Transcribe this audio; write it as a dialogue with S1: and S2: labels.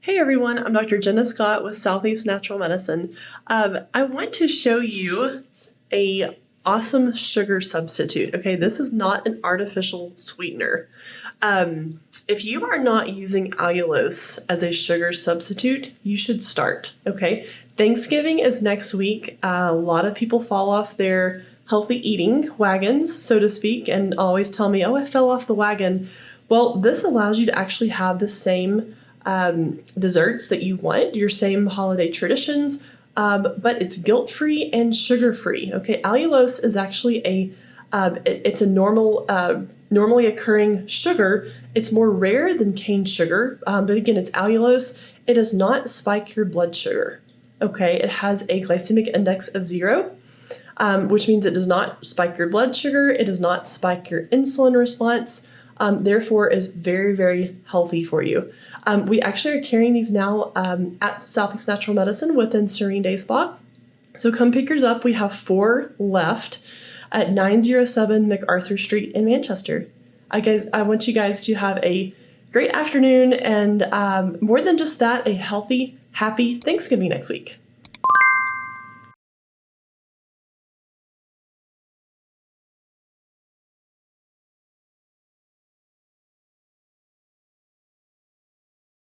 S1: Hey everyone, I'm Dr. Jenna Scott with Southeast Natural Medicine. I want to show you a awesome sugar substitute. Okay, this is not an artificial sweetener. If you are not using allulose as a sugar substitute, you should start. Okay, Thanksgiving is next week. A lot of people fall off their healthy eating wagons, so to speak, and always tell me, "Oh, I fell off the wagon." Well, this allows you to actually have the same desserts that you want, your same holiday traditions, but it's guilt-free and sugar-free. Okay, allulose is actually it's a normally occurring sugar. It's more rare than cane sugar, but again, it's allulose. It does not spike your blood sugar. Okay, it has a glycemic index of 0, which means it does not spike your blood sugar. It does not spike your insulin response. Therefore is very, very healthy for you. We actually are carrying these now at Southeast Natural Medicine within Serene Day Spa. So come pick yours up. We have 4 left at 907 MacArthur Street in Manchester. I want you guys to have a great afternoon and more than just that, a healthy, happy Thanksgiving next week.